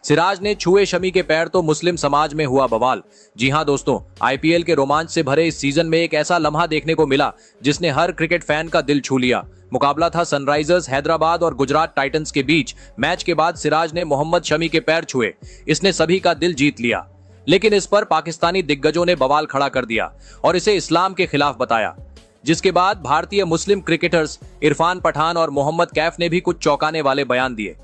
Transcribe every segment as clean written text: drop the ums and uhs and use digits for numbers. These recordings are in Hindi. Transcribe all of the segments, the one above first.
सिराज ने छुए शमी के पैर तो मुस्लिम समाज में हुआ बवाल। जी हां दोस्तों, आईपीएल के रोमांच से भरे इस सीजन में एक ऐसा लम्हा देखने को मिला जिसने हर क्रिकेट फैन का दिल छू लिया। मुकाबला था सनराइजर्स हैदराबाद और गुजरात टाइटंस के बीच। मैच के बाद सिराज ने मोहम्मद शमी के पैर छुए। इसने सभी का दिल जीत लिया, लेकिन इस पर पाकिस्तानी दिग्गजों ने बवाल खड़ा कर दिया और इसे इस्लाम के खिलाफ बताया, जिसके बाद भारतीय मुस्लिम क्रिकेटर्स इरफान पठान और मोहम्मद कैफ ने भी कुछ चौंकाने वाले बयान दिए।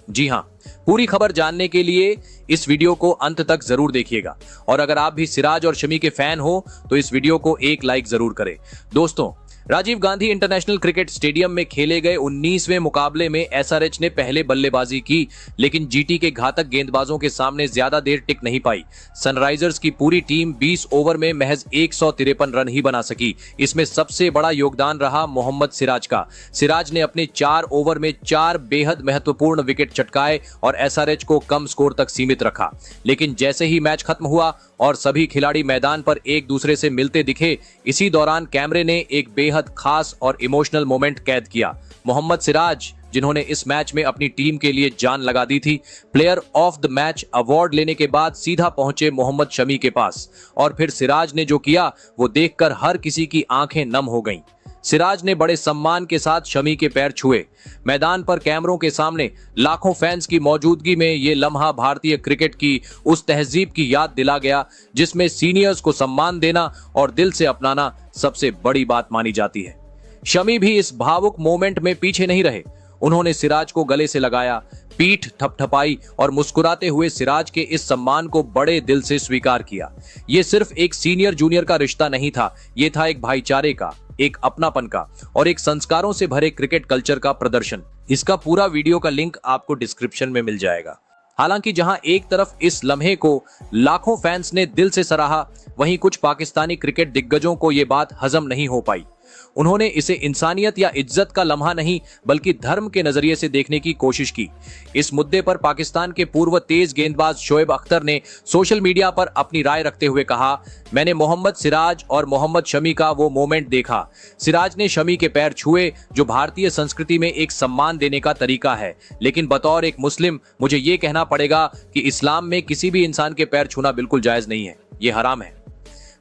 जी हां, पूरी खबर जानने के लिए इस वीडियो को अंत तक जरूर देखिएगा और अगर आप भी सिराज और शमी के फैन हो तो इस वीडियो को एक लाइक जरूर करें। दोस्तों, Rajiv Gandhi international cricket stadium में खेले गए 19वें मुकाबले में एसआरएच ने पहले बल्लेबाजी की, लेकिन जीटी के घातक गेंदबाजों के सामने ज्यादा देर टिक नहीं पाई। सनराइजर्स की पूरी टीम 20 ओवर में महज 153 रन ही बना सकी। इसमें सबसे बड़ा योगदान रहा मोहम्मद सिराज का। सिराज ने अपने 4 ओवर में 4 बेहद महत्वपूर्ण विकेट चटकाए और एसआरएच को कम स्कोर तक सीमित रखा। लेकिन जैसे ही मैच खत्म हुआ और सभी खिलाड़ी मैदान पर एक दूसरे से मिलते दिखे, इसी दौरान कैमरे ने एक बेहद खास और इमोशनल मोमेंट कैद किया। मोहम्मद सिराज, जिन्होंने इस मैच में अपनी टीम के लिए जान लगा दी थी, player of the match award लेने के बाद सीधा पहुंचे मोहम्मद शमी के पास और फिर सिराज ने जो किया वो देखकर हर किसी की आंखें नम हो गईं। सिराज ने बड़े सम्मान के साथ शमी के पैर छुए। मैदान पर कैमरों के सामने लाखों फैंस की मौजूदगी में ये लम्हा भारतीय क्रिकेट की उस तहजीब की याद दिला गया जिसमें सीनियर्स को सम्मान देना और दिल से अपनाना सबसे बड़ी बात मानी जाती है। शमी भी इस भावुक मोमेंट में पीछे नहीं रहे। उन्होंने सिराज को गले से लगाया, पीठ थपथपाई और मुस्कुराते हुए सिराज के इस सम्मान को बड़े दिल से स्वीकार किया। ये सिर्फ एक सीनियर जूनियर का रिश्ता नहीं था, ये था एक भाईचारे का, एक अपनापन का और एक संस्कारों से भरे क्रिकेट कल्चर का प्रदर्शन। इसका पूरा वीडियो का लिंक आपको डिस्क्रिप्शन में मिल जाएगा। हालांकि जहां एक तरफ इस लम्हे को लाखों फैंस ने दिल से सराहा, वहीं कुछ पाकिस्तानी क्रिकेट दिग्गजों को यह बात हजम नहीं हो पाई। उन्होंने इसे इंसानियत या इज्जत का लम्हा नहीं बल्कि धर्म के नजरिए से देखने की कोशिश की। इस मुद्दे पर पाकिस्तान के पूर्व तेज गेंदबाज शोएब अख्तर ने सोशल मीडिया पर अपनी राय रखते हुए कहा, मैंने मोहम्मद सिराज और मोहम्मद शमी का वो मोमेंट देखा। सिराज ने शमी के पैर छुए, जो भारतीय संस्कृति में एक सम्मान देने का तरीका है, लेकिन बतौर एक मुस्लिम मुझे ये कहना पड़ेगा कि इस्लाम में किसी भी इंसान के पैर छूना बिल्कुल जायज नहीं है, ये हराम है।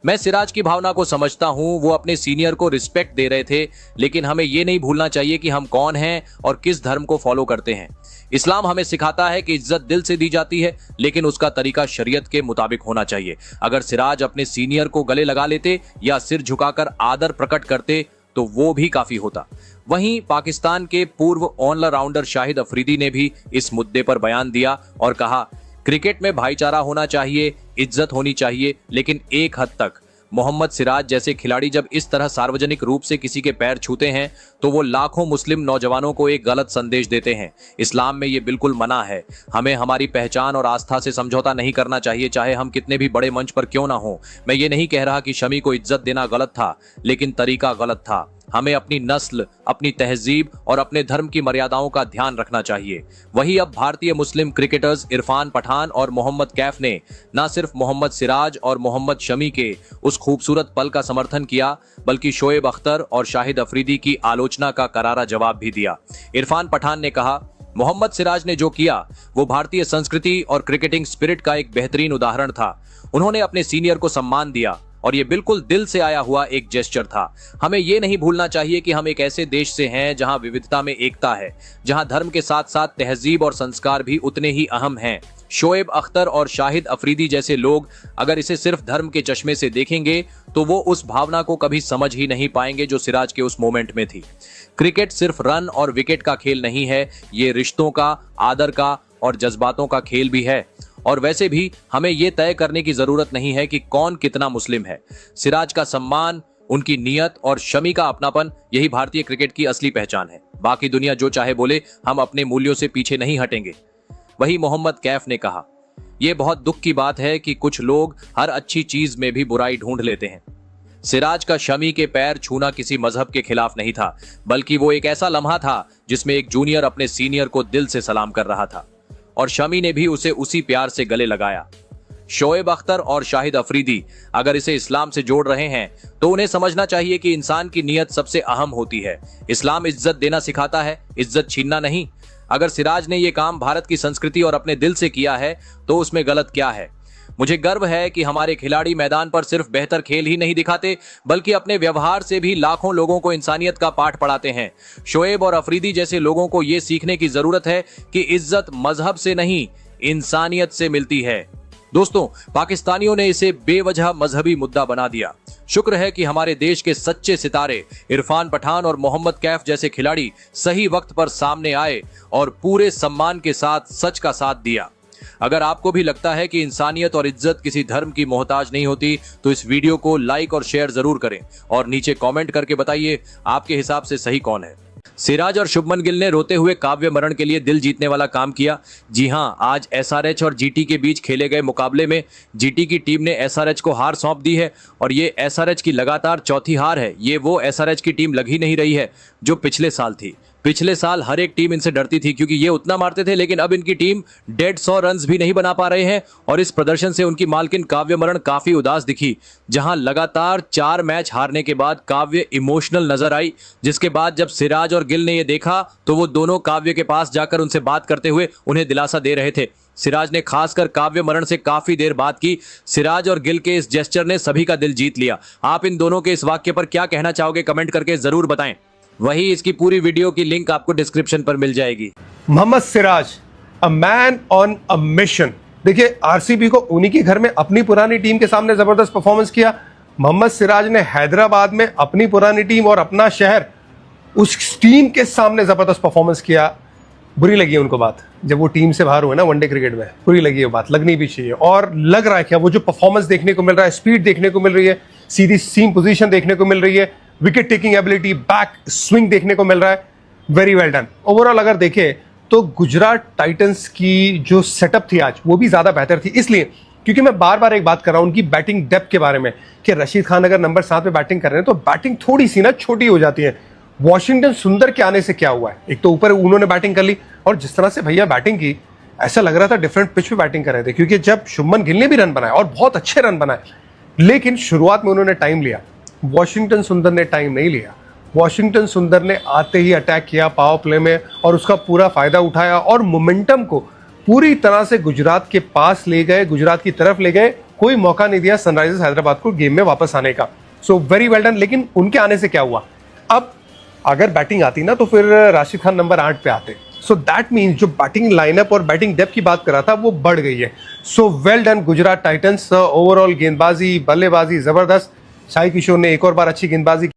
मैं सिराज की भावना को समझता हूं, वो अपने सीनियर को रिस्पेक्ट दे रहे थे, लेकिन हमें ये नहीं भूलना चाहिए कि हम कौन हैं और किस धर्म को फॉलो करते हैं। इस्लाम हमें सिखाता है कि इज्जत दिल से दी जाती है, लेकिन उसका तरीका शरीयत के मुताबिक होना चाहिए। अगर सिराज अपने सीनियर को गले लगा लेते या सिर झुकाकर आदर प्रकट करते तो वो भी काफी होता। वहीं पाकिस्तान के पूर्व ऑलराउंडर शाहिद अफरीदी ने भी इस मुद्दे पर बयान दिया और कहा, क्रिकेट में भाईचारा होना चाहिए, इज्जत होनी चाहिए, लेकिन एक हद तक। मोहम्मद सिराज जैसे खिलाड़ी जब इस तरह सार्वजनिक रूप से किसी के पैर छूते हैं तो वो लाखों मुस्लिम नौजवानों को एक गलत संदेश देते हैं। इस्लाम में ये बिल्कुल मना है। हमें हमारी पहचान और आस्था से समझौता नहीं करना चाहिए, चाहे हम कितने भी बड़े मंच पर क्यों ना हो। मैं ये नहीं कह रहा कि शमी को इज्जत देना गलत था, लेकिन तरीका गलत था। हमें अपनी नस्ल, अपनी तहजीब और अपने धर्म की मर्यादाओं का ध्यान रखना चाहिए। वही अब भारतीय मुस्लिम क्रिकेटर्स इरफान पठान और मोहम्मद कैफ ने न सिर्फ मोहम्मद सिराज और मोहम्मद शमी के उस खूबसूरत पल का समर्थन किया, बल्कि शोएब अख्तर और शाहिद अफरीदी की आलोचना का करारा जवाब भी दिया। इरफान पठान ने कहा, मोहम्मद सिराज ने जो किया वो भारतीय संस्कृति और क्रिकेटिंग स्पिरिट का एक बेहतरीन उदाहरण था। उन्होंने अपने सीनियर को सम्मान दिया और ये बिल्कुल दिल से आया हुआ एक जेस्चर था। हमें ये नहीं भूलना चाहिए कि हम एक ऐसे देश से हैं जहां विविधता में एकता है, जहां धर्म के साथ साथ तहजीब और संस्कार भी उतने ही अहम हैं। शोएब अख्तर और शाहिद अफरीदी जैसे लोग अगर इसे सिर्फ धर्म के चश्मे से देखेंगे तो वो उस भावना को कभी समझ ही नहीं पाएंगे जो सिराज के उस मोमेंट में थी। क्रिकेट सिर्फ रन और विकेट का खेल नहीं है, ये रिश्तों का, आदर का और जज्बातों का खेल भी है। और वैसे भी हमें यह तय करने की जरूरत नहीं है कि कौन कितना मुस्लिम है। सिराज का सम्मान, उनकी नियत और शमी का अपनापन, यही भारतीय क्रिकेट की असली पहचान है। बाकी दुनिया जो चाहे बोले, हम अपने मूल्यों से पीछे नहीं हटेंगे। वही मोहम्मद कैफ ने कहा, यह बहुत दुख की बात है कि कुछ लोग हर अच्छी चीज में भी बुराई ढूंढ लेते हैं। सिराज का शमी के पैर छूना किसी मजहब के खिलाफ नहीं था, बल्कि वो एक ऐसा लम्हा था जिसमें एक जूनियर अपने सीनियर को दिल से सलाम कर रहा था और शमी ने भी उसे उसी प्यार से गले लगाया। शोएब अख्तर और शाहिद अफरीदी अगर इसे इस्लाम से जोड़ रहे हैं तो उन्हें समझना चाहिए कि इंसान की नीयत सबसे अहम होती है। इस्लाम इज्जत देना सिखाता है, इज्जत छीनना नहीं। अगर सिराज ने ये काम भारत की संस्कृति और अपने दिल से किया है तो उसमें गलत क्या है। मुझे गर्व है कि हमारे खिलाड़ी मैदान पर सिर्फ बेहतर खेल ही नहीं दिखाते बल्कि अपने व्यवहार से भी लाखों लोगों को इंसानियत का पाठ पढ़ाते हैं। शोएब और अफरीदी जैसे लोगों को ये सीखने की जरूरत है कि इज्जत मजहब से नहीं इंसानियत से मिलती है। दोस्तों, पाकिस्तानियों ने इसे बेवजह मजहबी मुद्दा बना दिया। शुक्र है कि हमारे देश के सच्चे सितारे इरफान पठान और मोहम्मद कैफ जैसे खिलाड़ी सही वक्त पर सामने आए और पूरे सम्मान के साथ सच का साथ दिया। अगर आपको भी लगता है कि इंसानियत और इज्जत किसी धर्म की मोहताज नहीं होती तो इस वीडियो को लाइक और शेयर जरूर करें और नीचे कमेंट करके बताइए आपके हिसाब से सही कौन है। सिराज और शुभमन गिल ने रोते हुए काव्य मरण के लिए दिल जीतने वाला काम किया। जी हां, आज एसआरएच और जीटी के बीच खेले गए मुकाबले में जीटी की टीम ने एसआरएच को हार सौंप दी है और ये एसआरएच की लगातार चौथी हार है। ये वो एसआरएच की टीम लग ही नहीं रही है जो पिछले साल थी। पिछले साल हर एक टीम इनसे डरती थी क्योंकि ये उतना मारते थे, लेकिन अब इनकी टीम 150 रन भी नहीं बना पा रहे हैं और इस प्रदर्शन से उनकी मालकिन काव्य मरण काफी उदास दिखी। जहां लगातार 4 मैच हारने के बाद काव्य इमोशनल नजर आई, जिसके बाद जब सिराज और गिल ने ये देखा तो वो दोनों काव्य के पास जाकर उनसे बात करते हुए उन्हें दिलासा दे रहे थे। सिराज ने खासकर काव्य मरण से काफी देर बात की। सिराज और गिल के इस जेस्चर ने सभी का दिल जीत लिया। आप इन दोनों के इस वाक्य पर क्या कहना चाहोगे, कमेंट करके जरूर बताएं। वही इसकी पूरी वीडियो की लिंक आपको डिस्क्रिप्शन पर मिल जाएगी। Mohammed Siraj, a man on a mission. देखिए, आरसीबी को उन्हीं के घर में अपनी पुरानी टीम के सामने जबरदस्त परफॉर्मेंस किया। मोहम्मद सिराज ने हैदराबाद में अपनी पुरानी टीम और अपना शहर उस टीम के सामने जबरदस्त परफॉर्मेंस किया। बुरी लगी है उनको बात, जब वो टीम से बाहर हुए ना वनडे क्रिकेट में, बुरी लगी है बात, लगनी भी चाहिए। और लग रहा है क्या वो जो परफॉर्मेंस देखने को मिल रहा है, स्पीड देखने को मिल रही है, सीधी सीम पोजीशन देखने को मिल रही है, wicket taking ability, back swing देखने को मिल रहा है, वेरी वेल डन। ओवरऑल अगर देखें तो गुजरात टाइटंस की जो सेटअप थी आज वो भी ज्यादा बेहतर थी, इसलिए क्योंकि मैं बार बार एक बात कर रहा हूं उनकी बैटिंग डेप्थ के बारे में कि रशीद खान अगर नंबर 7 पे बैटिंग कर रहे हैं तो बैटिंग थोड़ी सी ना छोटी हो जाती है। वॉशिंगटन सुंदर के आने से क्या हुआ है, एक तो ऊपर उन्होंने बैटिंग कर ली और जिस तरह से भैया बैटिंग की ऐसा लग रहा था डिफरेंट पिच पे बैटिंग कर रहे थे, क्योंकि जब शुभमन गिल ने भी रन बनाए और बहुत अच्छे रन बनाए, लेकिन शुरुआत में उन्होंने टाइम लिया, वॉशिंगटन सुंदर ने टाइम नहीं लिया। वॉशिंगटन सुंदर ने आते ही अटैक किया पावर प्ले में और उसका पूरा फायदा उठाया और मोमेंटम को पूरी तरह से गुजरात के पास ले गए, गुजरात की तरफ ले गए। कोई मौका नहीं दिया सनराइजर्स हैदराबाद को गेम में वापस आने का। So very well done. लेकिन उनके आने से क्या हुआ, अब अगर बैटिंग आती ना तो फिर राशिद खान नंबर 8 पे आते। सो दैट मीन्स जो बैटिंग लाइनअप और बैटिंग डेप्थ की बात कर रहा था वो बढ़ गई है। So well done Gujarat Titans. Overall गेंदबाजी, बल्लेबाजी जबरदस्त। साई किशोर ने एक और बार अच्छी गेंदबाजी